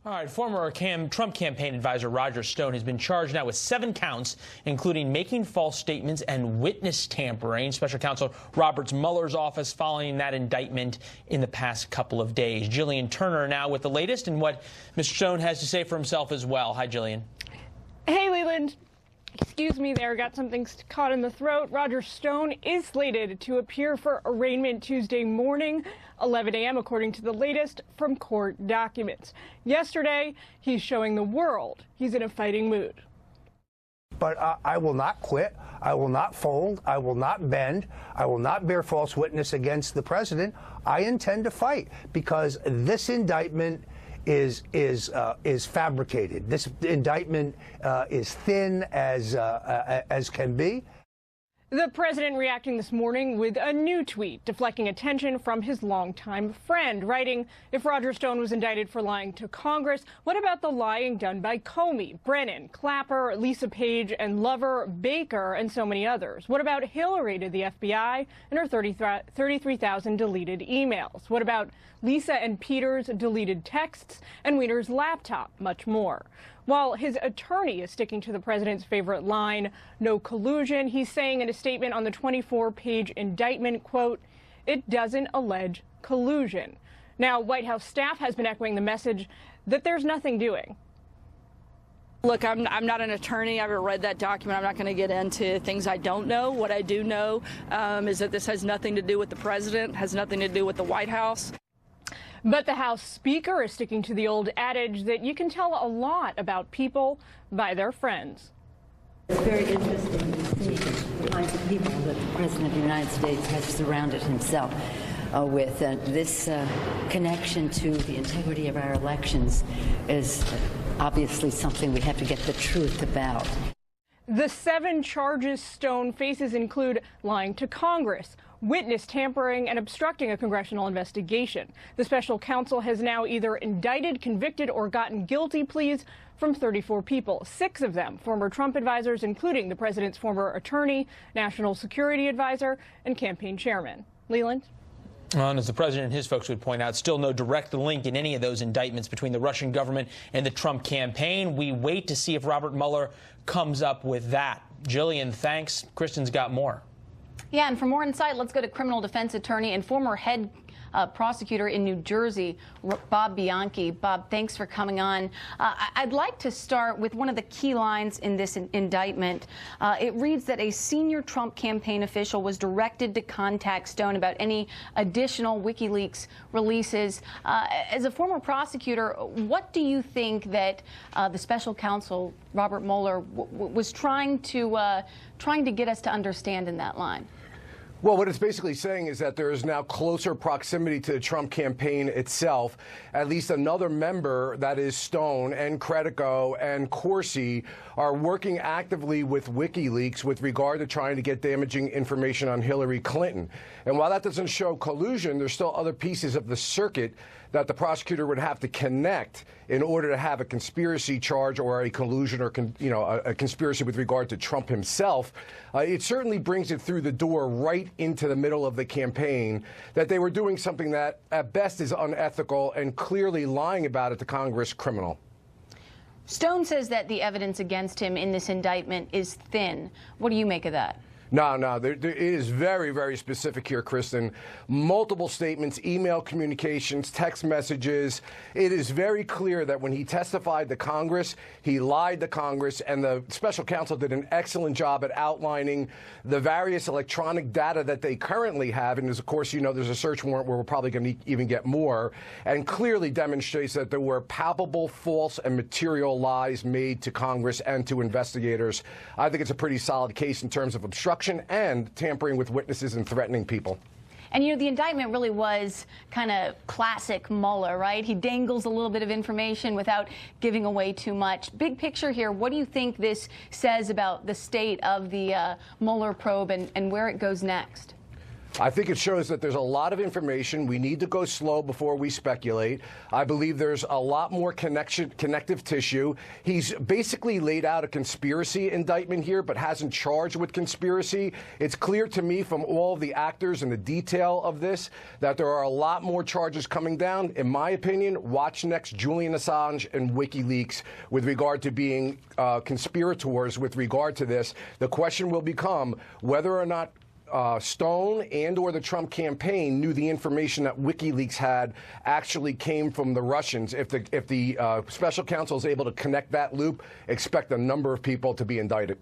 All right, former Trump campaign advisor Roger Stone has been charged now with 7 counts, including making false statements and witness tampering. Special Counsel Robert Mueller's office following that indictment in the past couple of days. Jillian Turner now with the latest and what Mr. Stone has to say for himself as well. Hi, Jillian. Hey, Leland. Excuse me there, got something caught in the throat. Roger Stone is slated to appear for arraignment Tuesday morning, 11 a.m., according to the latest from court documents. Yesterday, he's showing the world he's in a fighting mood. But I will not quit. I will not fold. I will not bend. I will not bear false witness against the president. I intend to fight because this indictment is fabricated. This indictment is thin as can be. The president reacting this morning with a new tweet, deflecting attention from his longtime friend, writing, if Roger Stone was indicted for lying to Congress, what about the lying done by Comey, Brennan, Clapper, Lisa Page, and lover Baker, and so many others? What about Hillary to the FBI and her 33,000 deleted emails? What about Lisa and Peter's deleted texts and Weiner's laptop? Much more. While his attorney is sticking to the president's favorite line, no collusion, he's saying in a statement on the 24-page indictment, quote, it doesn't allege collusion. Now, White House staff has been echoing the message that there's nothing doing. Look, I'm not an attorney. I haven't read that document. I'm not going to get into things I don't know. What I do know is that this has nothing to do with the president, has nothing to do with the White House. But the House Speaker is sticking to the old adage that you can tell a lot about people by their friends. It's very interesting to see the kinds of people that the President of the United States has surrounded himself with. This connection to the integrity of our elections is obviously something we have to get the truth about. The 7 charges Stone faces include lying to Congress, witness tampering, and obstructing a congressional investigation. The special counsel has now either indicted, convicted, or gotten guilty pleas from 34 people, 6 of them former Trump advisors, including the president's former attorney, national security advisor, and campaign chairman. Leland? And as the president and his folks would point out, still no direct link in any of those indictments between the Russian government and the Trump campaign. We wait to see if Robert Mueller comes up with that. Jillian, thanks. Kristen's got more. Yeah, and for more insight, let's go to criminal defense attorney and former head prosecutor in New Jersey, Bob Bianchi. Bob, thanks for coming on. I'd like to start with one of the key lines in this indictment. It reads that a senior Trump campaign official was directed to contact Stone about any additional WikiLeaks releases. As a former prosecutor, what do you think that the special counsel, Robert Mueller, was trying to get us to understand in that line? Well, what it's basically saying is that there is now closer proximity to the Trump campaign itself. At least another member, that is Stone and Credico and Corsi, are working actively with WikiLeaks with regard to trying to get damaging information on Hillary Clinton. And while that doesn't show collusion, there's still other pieces of the circuit that the prosecutor would have to connect in order to have a conspiracy charge or a collusion or, a conspiracy with regard to Trump himself. It certainly brings it through the door right into the middle of the campaign that they were doing something that at best is unethical and clearly lying about it to Congress criminal. Stone says that the evidence against him in this indictment is thin. What do you make of that? No, it is very, very specific here, Kristen. Multiple statements, email communications, text messages. It is very clear that when he testified to Congress, he lied to Congress, and the special counsel did an excellent job at outlining the various electronic data that they currently have. And, of course, there's a search warrant where we're probably going to even get more, and clearly demonstrates that there were palpable, false, and material lies made to Congress and to investigators. I think it's a pretty solid case in terms of obstruction and tampering with witnesses and threatening people. And, the indictment really was kind of classic Mueller, right? He dangles a little bit of information without giving away too much. Big picture here, what do you think this says about the state of the Mueller probe and where it goes next? I think it shows that there's a lot of information. We need to go slow before we speculate. I believe there's a lot more connective tissue. He's basically laid out a conspiracy indictment here, but hasn't charged with conspiracy. It's clear to me from all of the actors and the detail of this that there are a lot more charges coming down. In my opinion, watch next Julian Assange and WikiLeaks with regard to being conspirators with regard to this. The question will become whether or not Stone and or the Trump campaign knew the information that WikiLeaks had actually came from the Russians. If the special counsel is able to connect that loop, expect a number of people to be indicted.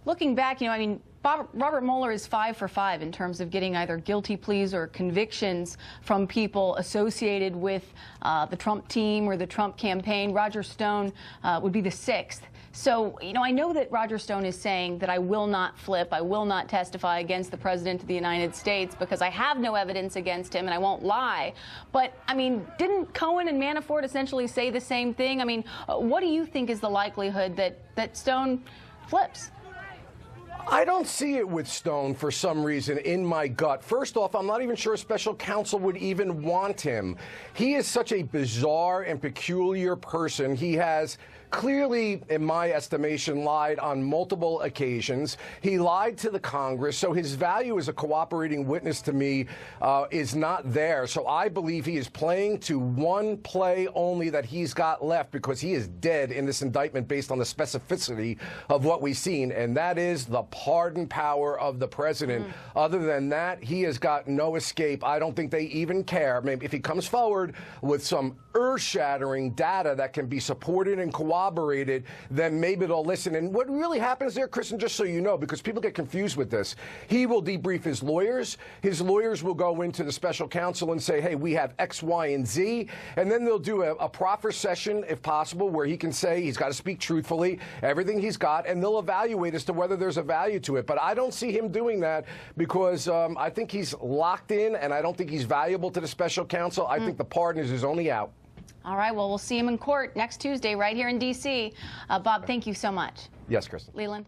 Looking back, I mean, Robert Mueller is 5 for 5 in terms of getting either guilty pleas or convictions from people associated with the Trump team or the Trump campaign. Roger Stone would be the 6th. So, I know that Roger Stone is saying that I will not flip, I will not testify against the President of the United States because I have no evidence against him and I won't lie. But, I mean, didn't Cohen and Manafort essentially say the same thing? I mean, what do you think is the likelihood that Stone flips? I don't see it with Stone for some reason in my gut. First off, I'm not even sure special counsel would even want him. He is such a bizarre and peculiar person. He has clearly, in my estimation, lied on multiple occasions. He lied to the Congress, so his value as a cooperating witness to me is not there. So I believe he is playing to one play only that he's got left because he is dead in this indictment based on the specificity of what we've seen, and that is the pardon power of the president. Other than that, he has got no escape. I don't think they even care. Maybe if he comes forward with some earth-shattering data that can be supported and corroborated, then maybe they'll listen. And what really happens there, Kristen, just so you know, because people get confused with this, he will debrief his lawyers. His lawyers will go into the special counsel and say, hey, we have X, Y, and Z. And then they'll do a proffer session, if possible, where he can say he's got to speak truthfully, everything he's got, and they'll evaluate as to whether there's a value to it. But I don't see him doing that because I think he's locked in, and I don't think he's valuable to the special counsel. I think the pardon is his only out. All right, well, we'll see him in court next Tuesday right here in D.C. Bob, thank you so much. Yes, Kristen. Leland.